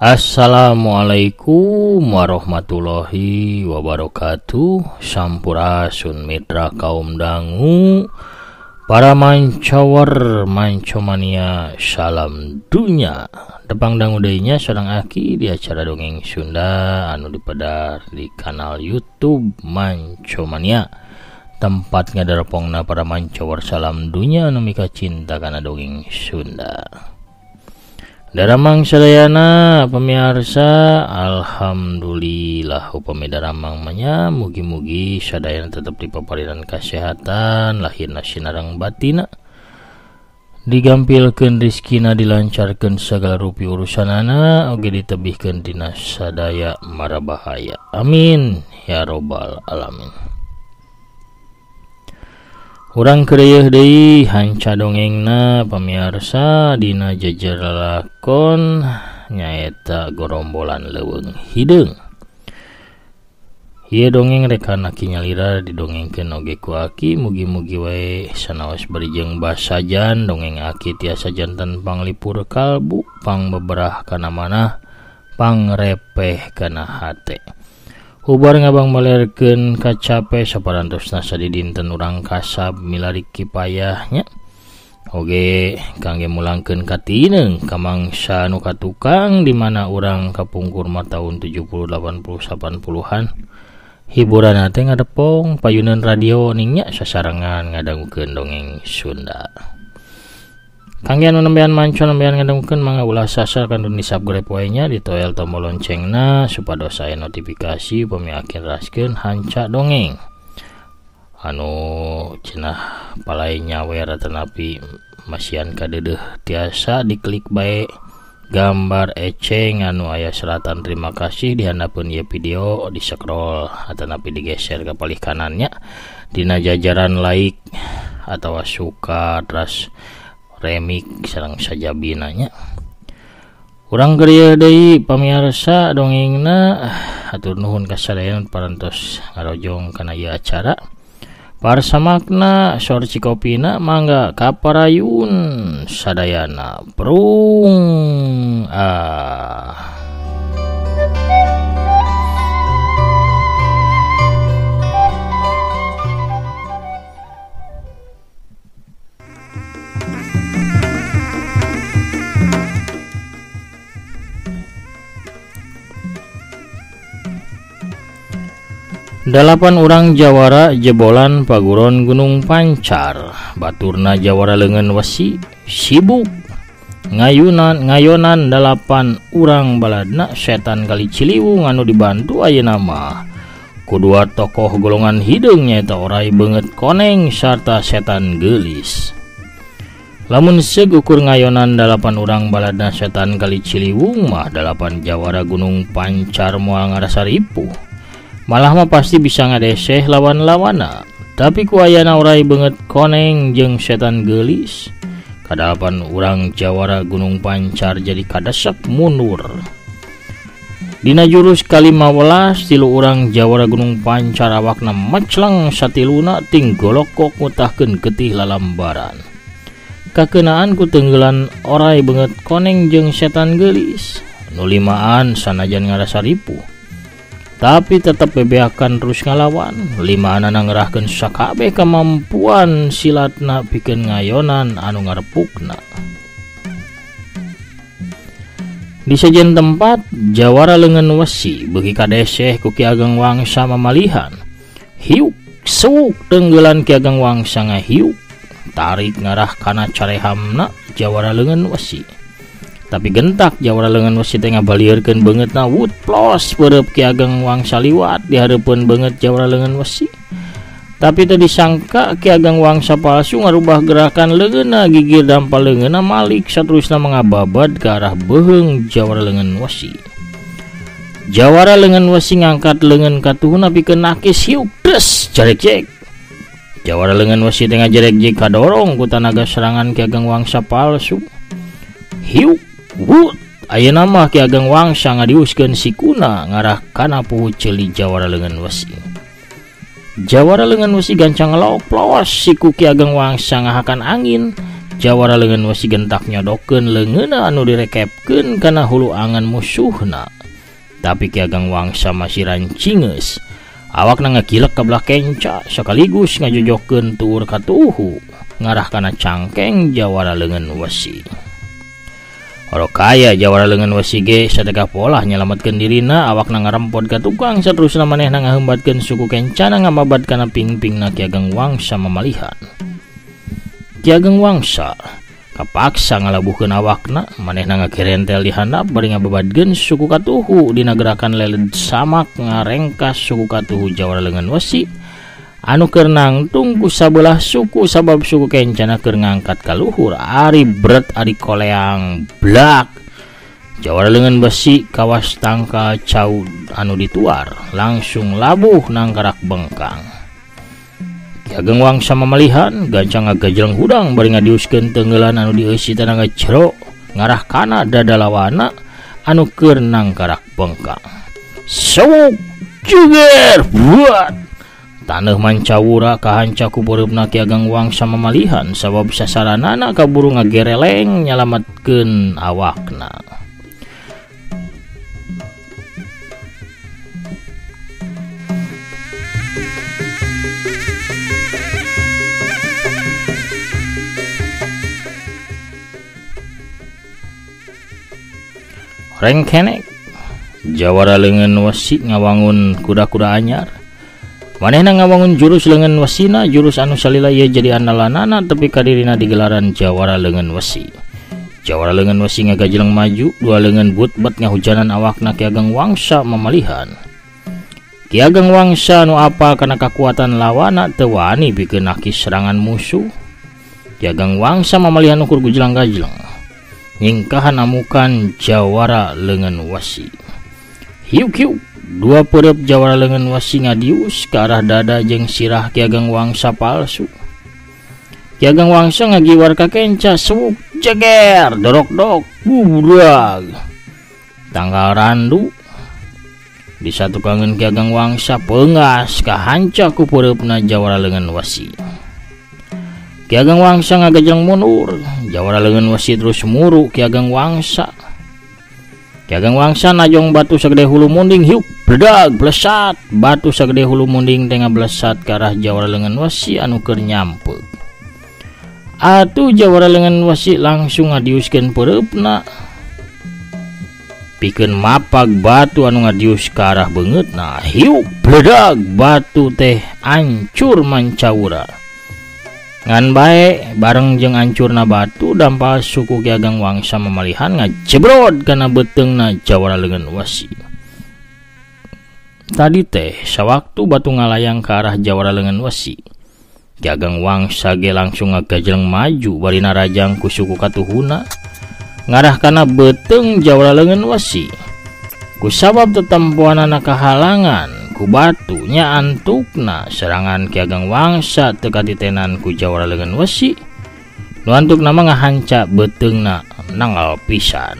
Assalamualaikum warahmatullahi wabarakatuh. Sampurasun mitra kaum dangu, para mancawer mancomania, salam dunya. Tepang dangu deunya sareng aki di acara dongeng Sunda anu dipedar di kanal YouTube Mancomania. Tempat ngadarpongna para mancawer salam dunya anu mika cinta kana dongeng Sunda. Daramang sadayana pemirsa, alhamdulillah upami daramang manya mugi-mugi sadayana tetap dipapariran kesehatan lahirna sinareng batina, digampilkeun rizkina, dilancarkeun segala rupi urusanana, oge ditebihkeun tina sadaya mara bahaya. Amin ya robbal alamin. Urang kedayeuh deui hanca dongengna pamirsa dina jejer lakon nyaeta Gorombolan Leuweung Hideung. Ieu dongeng rek aki nyalira didongengkeun oge ku aki, mugi-mugi wae sanaos barijeng basajan dongeng aki tiasa janten panglipur kalbu, pangbeberah kana manah, pangrepeh kana hate. Ubar ngabang malerkeun kacape saparantosna sadidinten urang kasab milari kipayahnya, oge kangge mulangkeun katineung ka mangsa nu katukang di mana urang kapungkur mah tahun 70 80 80-an. Hiburan teh ngadepong payunan radio ningnya sasarengan ngadangukeun dongeng Sunda. Kangge anu nembean mancon nembean ngadangukeun mangga ulah sasar kandung disubscribe wae nya, ditoel tombol loncengna supados aya notifikasi upami akin raskeun hanca dongeng anu cenah palai nyawer tanapi masian kadeudeuh tiasa diklik bae gambar eceng anu aya selatan terima kasih di handapeun ieu video, di scroll atanapi digeser ka palih kanannya dina jajaran like atawa suka terus remik sareng sajabinanya. Urang geureuyeuh deui pamirsa dongengna, atur nuhun ka sadayana parantos ngarojong kana ieu acara. Parsamakna sor cikopina mangga kaparayun sadayana prung Dalapan urang jawara jebolan paguron Gunung Pancar. Baturna jawara leungeun wesi sibuk ngayonan dalapan urang baladna setan kali Ciliwung anu dibantu ayeuna mah kudua tokoh golongan hideung nyaeta Oray Beungeut Koneng sarta Setan Geulis. Lamun seug ukur ngayonan dalapan urang baladna setan kali Ciliwung mah dalapan jawara Gunung Pancar moal ngarasa ripuh. Malah mah pasti bisa ngadeseh lawan-lawana. Tapi ku ayana Oray Beungeut Koneng jeung Setan Geulis, kadalapan urang jawara Gunung Pancar jadi kadesek mundur. Dina jurus ka-15 tilu urang jawara Gunung Pancar awakna mecleng satiluna ting golokok ngutahkeun getih lalambaran. Kakeunaan ku teunggelan Oray Beungeut Koneng jeung Setan Geulis, nu limaan sanajan ngarasa ripuh tapi tetap bebeakan terus ngalawan. Limaanana ngerahkeun sakabeh kemampuan silatna pikeun ngayonan anu ngarepukna. Di sajen tempat jawara leungeun wesi beuki kadeseh ku Ki Ageng Wangsa mamalihan. Hiuk seuk teunggelan Ki Ageng Wangsa ngahiuk, tarik ngarah kana carehamna jawara leungeun wesi. Tapi gentak jawara leungeun wesi teh ngabalieurkeun beungeutna wut plos beureub Ki Ageng Wangsa liwat di hareupeun beungeut jawara leungeun wesi. Tapi teu disangka Ki Ageng Wangsa palsu ngarubah gerakan leungeunna, gigir dampal leungeunna malik saterusna mangababad ke arah beuheung jawara leungeun wesi. Jawara leungeun wesi ngangkat leungeun katuhna pikeun nakis hiuk des jarek-jek. Jawara leungeun wesi teh ngajerek-jek kadorong ku tanaga serangan Ki Ageng Wangsa palsu. Hiuk wut ayeuna mah Ki Ageng Wangsa ngadiuskeun sikuna ngarah kana puhut ceuli jawara leungeun wesi. Jawara leungeun wesi gancang ngeloplos siku Ki Ageng Wangsa ngahakan angin Jawara leungeun wesi gentak nyodokeun leungeunna anu direkepkeun kana hulu angan musuhna. Tapi Ki Ageng Wangsa masih rancingeus. Awakna ngakilek ka belah kenca sekaligus ngajojokeun tuur ka tuhu ngarah kana cangkeng jawara leungeun wesi. Oro kaya jawara leungeun wesi ge sadega polah nyalametkeun dirina, awakna ngarempod ka tukang saterusna manehna ngaheumbatkeun suku kencana ngamabat kana pingpingna Ki Ageng Wangsa mamalihan. Ki Ageng Wangsa kapaksa ngalabuhkeun awakna, manehna ngakirentel di handap bari ngababadkeun suku katuhu dina gerakan leled samak ngarengkas suku katuhu jawara leungeun wesi anu keur nangtung ku sabelah suku sabab suku kencana keur ngangkat ka luhur ari bret ari koleang blak. Jawara leungeun wesi kawas tangka cau anu dituar langsung labuh nang karak bengkang. Ki Ageng Wangsa mamalihan gancang ngagajleng hudang bari ngadiuskeun teunggelan anu dieusi tana ngajero ngarah kana dada lawana anu keur nang karak bengkang. Sewuk jeger buat taneuh mancawura kahanca ku beureupna Ki Ageng Wangsa mamalihan sabab sasaranana kaburu ngagereleng nyalametkeun awakna. Rengkenek jawara leungeun wesi ngawangun kuda-kuda anyar. Manehna ngawangun jurus leungeun wasina, jurus anu salila ieu jadi andalanana tepi ka dirina digelaran jawara leungeun wesi. Jawara leungeun wesi ngagajleng maju, dua leungeun butbet ngahujanan awakna Ki Ageng Wangsa mamalihan. Ki Ageng Wangsa anu apa kana kakuatan lawana teu wani pikeun nakis serangan musuh. Ki Ageng Wangsa mamalihan ukur gujlang-gajleng nyingkahan amukan jawara leungeun wesi. Hiuk-hiuk dua pereup jawara leungeun wesi ngadius ke arah dada jeung sirah Ki Ageng Wangsa palsu. Ki Ageng Wangsa ngagiwar ka kenca sewuk jeger dorok-dok bubrag tanggal randu disatukangeun Ki Ageng Wangsa peungas kahanca ku peureupna jawara leungeun wesi. Ki Ageng Wangsa ngagajleng mundur, jawara leungeun wesi terus muru Ki Ageng Wangsa. Ki Ageng Wangsa najong batu sagede hulu munding hiuk bledag blesat, batu sagede hulu munding teh ngablesat ka arah jawara leungeun wesi anu keur nyampeug. Atuh jawara leungeun wesi langsung ngadiuskeun peureupna pikeun mapag batu anu ngadius ka arah beungeutna. Hiuk bledag batu teh ancur mancawura. Ngan bae bareng jeung ancurna batu dampal suku Ki Ageng Wangsa mamalihan ngajebrod kana beteungna jawara leungeun wesi. Tadi teh sawaktu batu ngalayang ke arah jawara leungeun wesi, Ki Ageng Wangsa ge langsung ngagajleng maju bari narajang ku suku katuhuna ngarah kana beteung jawara leungeun wesi. Kusabab tetempoanana kahalangan ku batu nya antukna serangan Ki Ageng Wangsa teu katitenan ku jawara leungeun wesi nu antukna mah ngahanca beteungna nanggal pisan.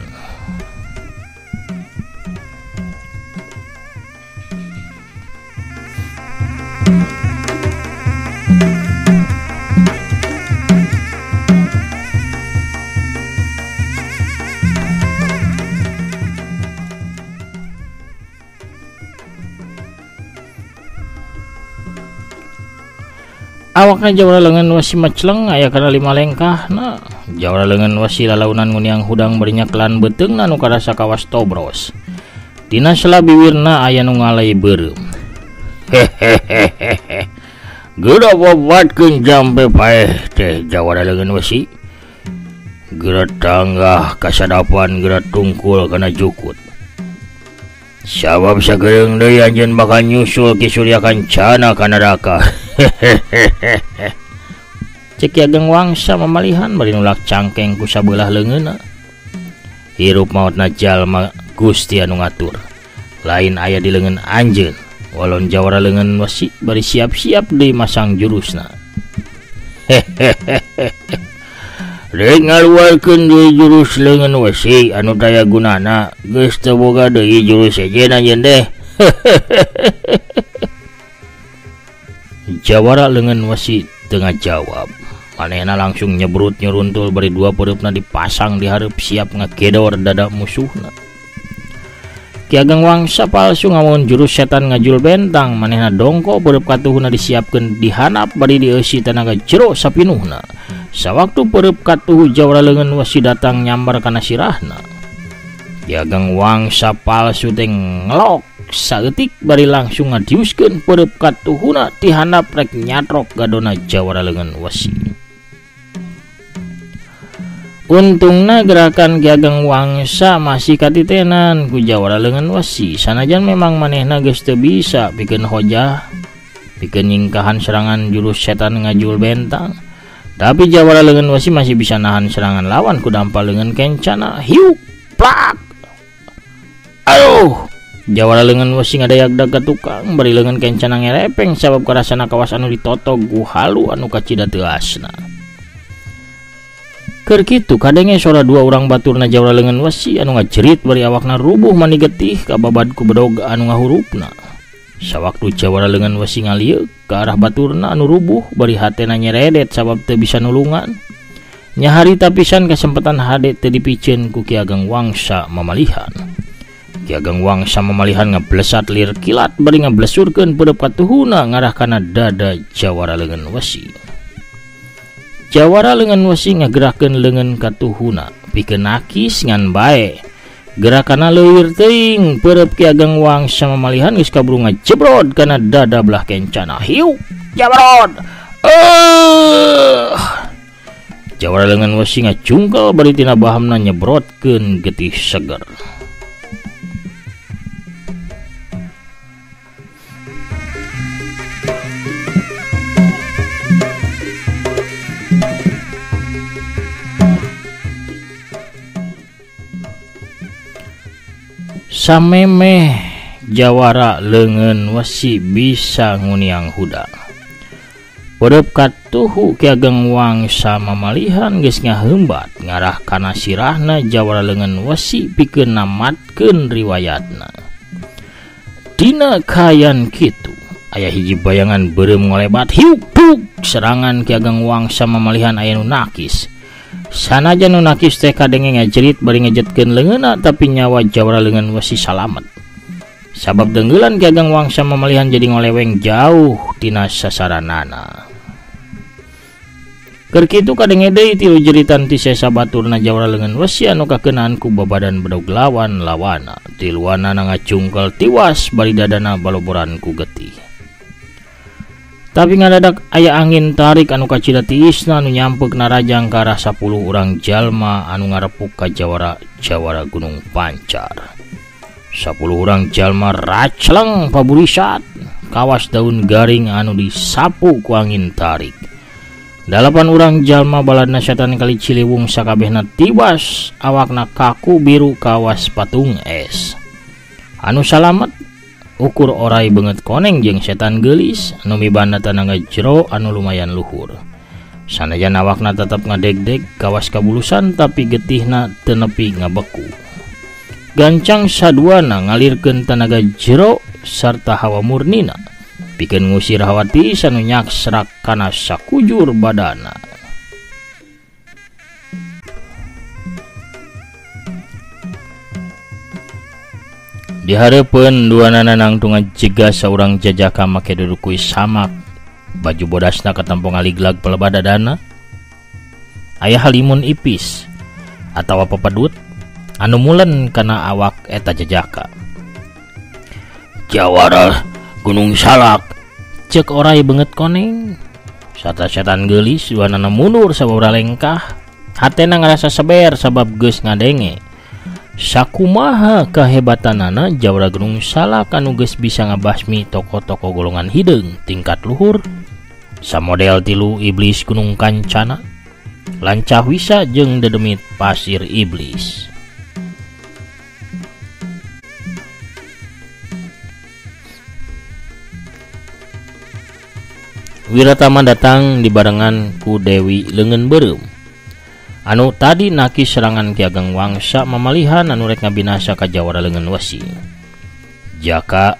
Awakna jawara leungeun wesi macleng aya kana 5 lengkahna. Jawara leungeun wesi lalaunan nguniang hudang bari nyaklan beteungna nu karasa kawas tobros. Dina sela biwirna aya nu ngalay beureum. Geura bobatkeun jampe paeh teh jawara leungeun wesi. Geura tanggah kasadapan geura tungkul kana jukut. Sabab sagereung deui anjeun bakal nyusul Ki Surya Kancana ka neraka. Cek Ki Ageng Wangsa mamalihan bari nulak cangkeng ku sabelah leungeunna. Hirup maotna jalma Gusti anu ngatur. Lain aya di leungeun anjeun. Walon jawara leungeun wesi bari siap-siap deui masang jurusna. Rek ngaluarkeun deui jurus leungeun wesi anu daya gunana, geus teu boga deui jurus sejen anjeun deh. Jawara leungeun wesi teu ngajawab. manehna langsung nyebrut nyuruntul bari dua pereupna dipasang di hareup siap ngagedor dada musuhna. Ki Ageng Wangsa palsu ngawon jurus setan ngajul bentang, manehna dongko pereup katuhuna disiapkeun dihanap bari dieusi tenaga jero sapinuhna. Sawaktu pereup katuhu jawara leungeun wasi datang nyambar kana sirahna. Ki Ageng Wangsa palsu teh ngelok saeutik bari langsung ngadiuskeun pereup katuhuna ti handap rek nyatrok gadona jawara leungeun wasi. Untungna gerakan Ki Ageng Wangsa masih katitenan ku jawara leungeun wasi, sanajan memang manehna geus teu bisa pikeun hojah pikeun nyingkahan serangan jurus setan ngajul bentang, tapi jawara leungeun wasi masih bisa nahan serangan lawan ku dampal leungeun kencana. Hiu plak, aduh, jawara leungeun wasi ngadayak-dag ka tukang bari leungeun kencana ngerepeng sabab karasana kawas anu ditotog ku halu anu kacida teu asna. Keur kitu kadenge sora dua urang baturna jawara leungeun wasi anu ngajerit bari awakna rubuh mani getih ka babad ku bedog anu ngahurupna. Sawaktu jawara leungeun wasi ngalieuk ka arah baturna anu rubuh bari hatena nyeredet sabab teu bisa nulungan. Nya harita pisan kesempatan hade teu dipikeun ku Ki Ageng Wangsa mamalihan. Ki Ageng Wangsa mamalihan ngablesat lir kilat bari ngablesurkeun pereup katuhuna ngarah kana dada jawara leungeun wasi. Jawara leungeun wasi ngagerakkeun leungeun katuhuna pikeun nakis ngan bae. Gerakana leuwir teuing pereup Ki Ageng Wangsa mamalihan geus kaburu ngajebrod kana dada belah kencana. Hiu jabrod. Jawara leungeun wasi ngacungkel bari tina bahamna nyebrodkeun getih seger. Samemeh jawara leungeun wasi bisa nguniang huda. Pereup katuhu Ki Ageng Wangsa mamalihan geus ngaheumbat ngarah kana sirahna jawara leungeun wasi pikeun namatkeun riwayatna. Dina kahayan kitu aya hiji bayangan beureum ngolebat hiuk duk serangan Ki Ageng Wangsa mamalihan aya nu nakis. Sanajan nu nakis teh kadenge ngajerit bari ngejetkeun leungeunna tapi nyawa jawara leungeun wasi salamet. Sabab denggeulan Ki Ageng Wangsa mamalihan jadi ngoleweng jauh tina sasaranana. Keur kitu kadenge deui tilu jeritan ti sesa baturna jawara leungeun wasi anu kakeunaan ku babadan bedog lawan-lawana. Tiluanna ngacungkel tiwas bari dadana baloboran ku getih. Tapi ngadadak aya angin tarik anu kacida tiisna anu nyampeuk narajang ka arah 10 urang jalma anu ngarepuk ka jawara Gunung Pancar. 10 urang jalma racleng paburisat kawas daun garing anu disapu ku angin tarik. 8 urang jalma baladna setan kali Ciliwung sakabehna tiwas awakna kaku biru kawas patung es. Anu salamet ukur orai banget koneng jeung setan geulis anu mibanda tenaga jero anu lumayan luhur. Sanajan awakna tetep ngadeg-deg kawas kabulusan tapi getihna teu nepi ngabeku. Gancang saduana ngalirkeun tenaga jero sarta hawa murnina pikeun ngusir hawa tiis anu nyaksrak kana sakujur badana. Di hareupeun duanana nangtung ngajega saurang jajaka make dudukui samak baju bodasna katempo ngaliglag pelebadadana. Aya halimun ipis atawa pepadut anu mulen kana awak eta jajaka. Jawara Gunung Salak, ceuk orai beungeut koneng. Sarta setan geulis duanana mundur sababaraha lengkah, hatena ngarasa seber sabab geus ngadenge. Sakumaha kahebatanana jawara Gunung Salak anu geus bisa ngabasmi toko-toko golongan hideung tingkat luhur samodel tilu iblis Gunung Kancana, Lancah Wisa jeung dedemit pasir iblis. Wiratama datang dibarengan ku Dewi Leungeun Beureum anu tadi nakis serangan Ki Ageng Wangsa mamalihan anu rek ngabinasa ka jawara leungeun wasi. Jaka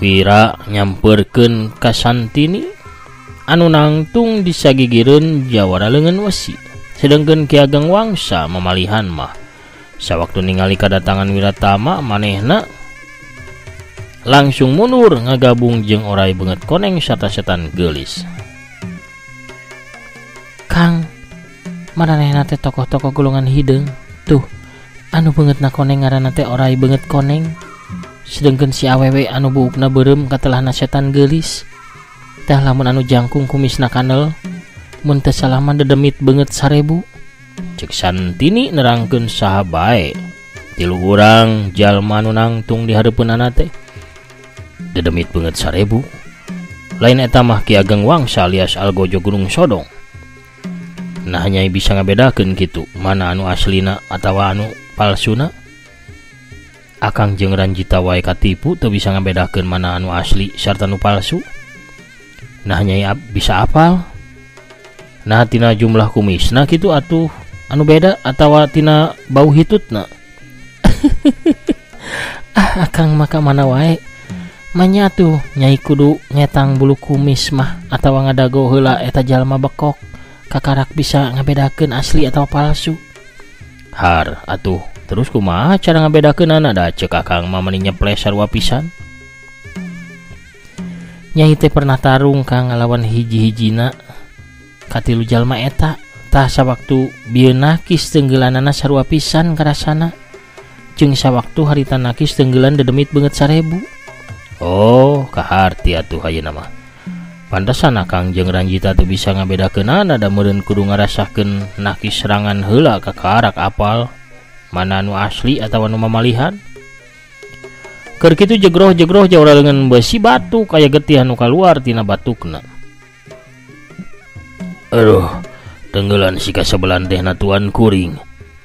Wira nyampeurkeun ka Santini anu nangtung disagigireun jawara leungeun wesi. Sedengkeun Ki Ageng Wangsa mamalihan mah sawaktu ningali kadatangan Wiratama manehna langsung mundur ngagabung jeung orai beungeut koneng sarta setan geulis. Kang, maranehna teh tokoh-tokoh golongan hideung. Tuh, anu beungeutna koneng ngaranna teh orai beungeut koneng. Sedengkeun si awewe anu buukna beureum katelahna setan geulis. Tah lamun anu jangkung kumisna kanel, mun teu salah mah dedemit beungeut 1000. Cek Santini nerangkeun saha bae. 3 urang jalma anu nangtung di hareupeunana teh dedemit beungeut 1000. Lain eta mah Ki Ageng Wangsa alias Algojo Gunung Sodong. Nah nyai bisa ngabedakeun kitu mana anu aslina atawa anu palsuna. Akang jeung Ranjita wae katipu teu bisa ngabedakeun mana anu asli sarta anu palsu. Nah nyai bisa apal. Nah tina jumlah kumisna kitu atuh anu beda atawa tina bau hitutna. Akang maka mana wae. Manya tuh nyai kudu ngetang bulu kumis mah atawa ngadago heula eta jalma bekok. Kakarak bisa ngabedakeun asli atau palsu. Har atuh terus kumaha cara ngabedakeunana da ceuk akang mah meni nyeples sarua pisan. Nyai teh pernah tarung Kang ngalawan hiji-hijina katilu jalma eta. Tah sawaktu bieun nakis tenggelanana sarua pisan karasana. Jeung sawaktu harita nakis tenggelan dedemit beungeut 1000. Oh, kaharti atuh ayeuna mah. Pantesan Akang jeung Ranjita teu bisa ngabedakeunana da meureun kudu ngarasakeun nakis serangan heula ka kaarak apal mana anu asli atawa anu mamalihan. Keur kitu jegroh-jegroh jawara leungeun besi batuk aya getih anu kaluar tina batukna. Aduh, tenggelan si kasebelan teh natuan kuring.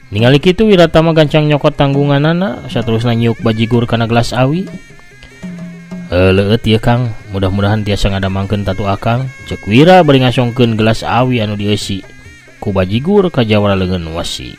Ningali kitu Wiratama gancang nyokot tanggunganana saterusna nyiuk bajigur kana gelas awi. Leueut ieu Kang, mudah-mudahan tiasa ngadamangkeun tatu Akang. Ceuk Wira bari ngasongkeun gelas awi anu dieusi ku bajigur ka jawara leungeun wasi.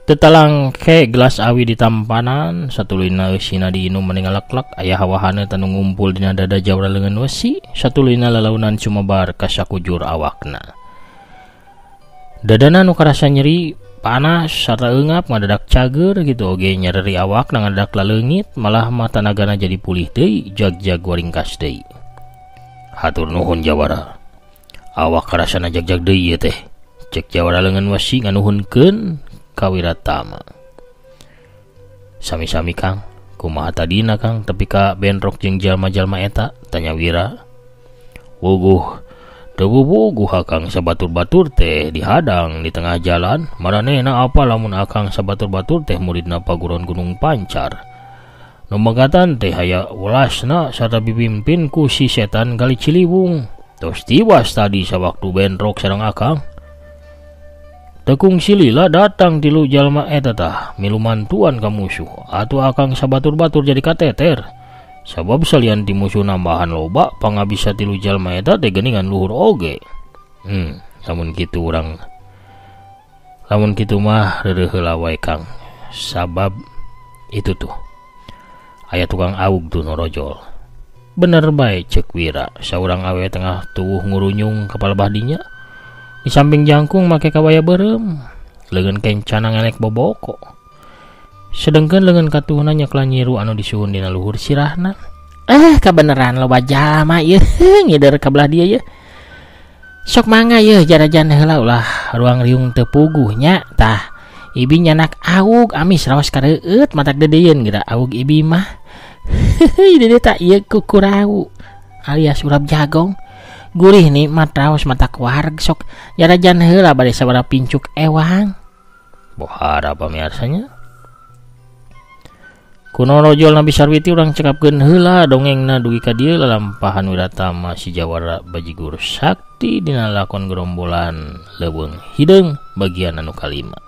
Tetalang ke gelas awi di tampanan satulina eusina diinum meningalaklak aya hawahana tanu ngumpul dina dada jawara leungeun wesi satulina lalaunan cumebar ka sakujur awakna. Dadana nu karasa nyeri panas sarta eungap ngadadak cager gitu oge nyeri awakna ngadadak laleungit malah mata nagana jadi pulih deui jag-jag waringkas deui. Hatur nuhun jawara. Awak karasana jag-jag deui ieu teh. Cek jawara leungeun wesi nganuhunkeun ka Wiratama. Sami-sami Kang, kumaha tadina Kang tepi ka benrok jeung jalma-jalma eta? Tanya Wira. Wuguh, teu bubuguh Akang sabatur-batur teh dihadang di tengah jalan. Maranehna apa lamun Akang sabatur-batur teh muridna paguron Gunung Pancar. Nu megatan teh aya ulasna sarta dipimpin ku si setan Kali Ciliwung. Tos tiwas tadi sawaktu benrok sareng Akang. Tekung silila datang tilu jalma eta tah milu mantuan ka musuh atuh Akang sabatur-batur jadi kateter sabab salian ti musuh nambahan loba pangabisa tilu jalma eta teh geuningan luhur oge. Lamun kitu mah reureuh heula wae Kang sabab itu tuh aya tukang aug tuh norojol. Bener bae ceuk Wira saurang awe tengah tuwuh ngurunyung kepala bahdinya. Di samping jangkung make kawaya beureum, leungeun kencana ngelek boboko. Sedengkeun leungeun katuhna nyekla nyiru anu disuhun dina luhur sirahna. Kabeneran loba jalma ieu ngider ka belah dieu ye. Sok mangga ye jarajan heula ulah ruang riung teu puguh nya tah. Ibi nyanak aug amis raos kareueut matak dedeyeun geura aug ibi mah. Dede tak ieu kukurau alias urap jagong. Gurih nikmat raos mata wareg sok jarajan heula bade sabaraha pincuk ewang. Bohara pamiarsanya. Kuno rojol Nabi Sarwiti urang cekapkeun heula dongengna dugi ka dieu lalampahan Wiratama si jawara bajigur sakti dina lakon gerombolan leuweung hideung bagian anu kalima.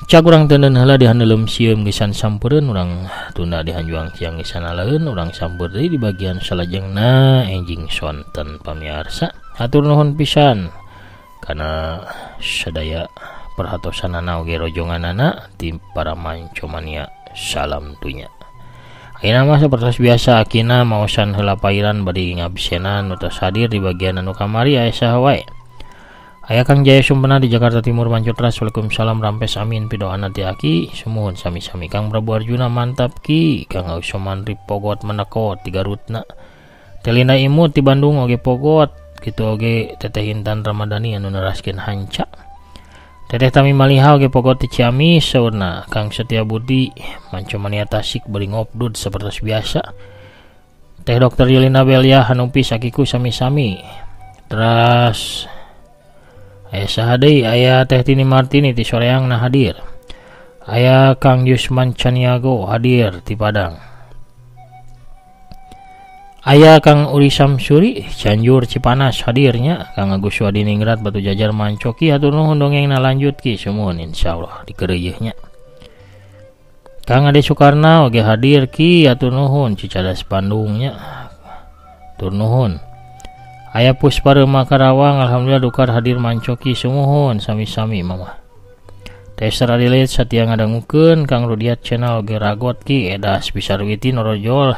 Cak urang teuneun heula di handelem sieum gesan sampureun urang tunda di hanjuang siang gesan aleun urang sampeur deui di bagian salajengna enjing sonten pamiarsa. Hatur nuhun pisan kana sadaya perhatosanana oge rojonganana ti para mancomania salam tunya. Ayeuna mah sapertos biasa akina maosan heula pairan badi ngabsenan utas hadir di bagian anu kamari aya saha wae. Aya Kang Jaya Sumpena di Jakarta Timur Mancotras. Waalaikumsalam rampes amin pidoana ti aki sumuhun sami-sami. Kang Prabu Arjuna mantap ki. Kang Ausoman Rip Pogot menekot 3 Rutna. Telinda Imut di Bandung oge pogot kitu oge Teteh Intan Ramadhani anu neraskeun hanca. Teteh Tami Maliha oge pogot ti Ciamis saurna. Kang Setia Budi Mancomania Tasik beri ngopdud sapertos biasa. Teh Dr. Yulina Belia hanupis akiku sami-sami. Terus aya saha deui aya Teh Tini Martini ti soreangna hadir. Aya Kang Yusman Caniago hadir ti Padang. Aya Kang Uri Samsuri Cianjur Cipanas hadirnya. Kang Agus Wadiningrat Batu Jajar Mancoki hatur nuhun dongengna lanjut ki sumuhun insyaallah dikeureuyeihnya. Kang Ade Sukarna oge hadir ki hatur nuhun Cicadas Bandungnya. Hatur nuhun. Aya Puspa Reuma Karawang alhamdulillah dukar hadir mancoki sumuhun sami-sami mama. Tester Adilet satia ngadangukeun Kang Rudiat channel oge ragot ki edas Bisarwiti Norojol.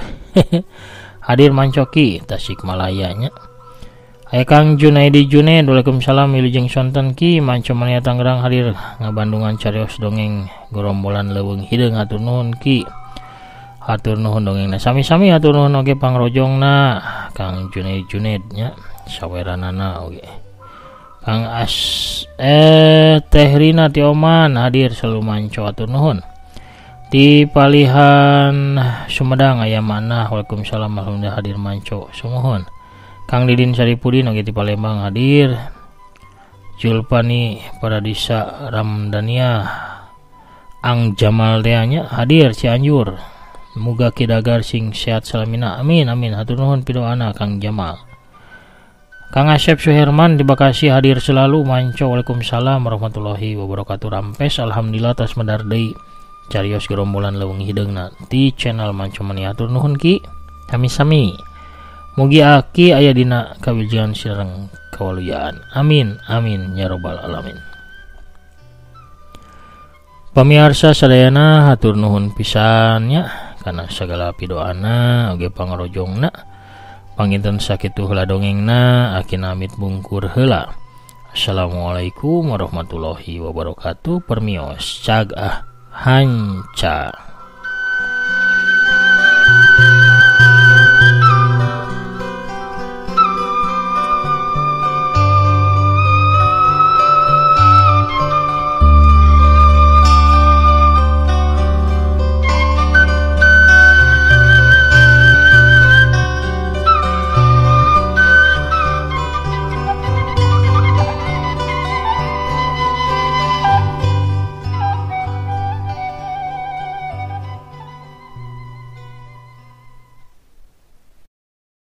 Hadir mancoki Tasikmalayanya. Aya Kang Junaidi Junaid Waalaikumsalam wilujeng sonten ki Mancomania Tangerang hadir ngabandungan carios dongeng gerombolan leuweung hideung hatur nuhun ki. Hatur nuhun dongengna sami-sami hatur nuhun oge pangrojongna Kang Junaid nya saweranana oge. Kang Teh Rina ti Oman hadir selalu manco hatur nuhun. Di Palihan Sumedang aya Manah Waalaikumsalam alhamdulillah hadir manco sumuhun. Kang Didin Saripudin oge ti Palembang hadir. Julpani Paradisa Ramdania Ang Jamal Deanya hadir Cianjur. Muga kidagar sing sehat salamina amin amin hatur nuhun pidoana Kang Jamal. Kang Asep Suherman di Bekasi hadir selalu manco. Waalaikumsalam warahmatullahi wabarakatuh rampes alhamdulillah tas medar deui carios gerombolan leuweung hideungna ti channel Mancomania hatur nuhun ki sami-sami. Mugi aki aya dina kawijian sareng kawaluyan amin amin ya rabbal alamin. Pamirsa sadayana hatur nuhun pisannya kana sagala pidoana oge pangrojongna. Panginten sakitu heula dongengna akina amit bungkur heula. Assalamualaikum warahmatullahi wabarakatuh. Permios cagah hanca.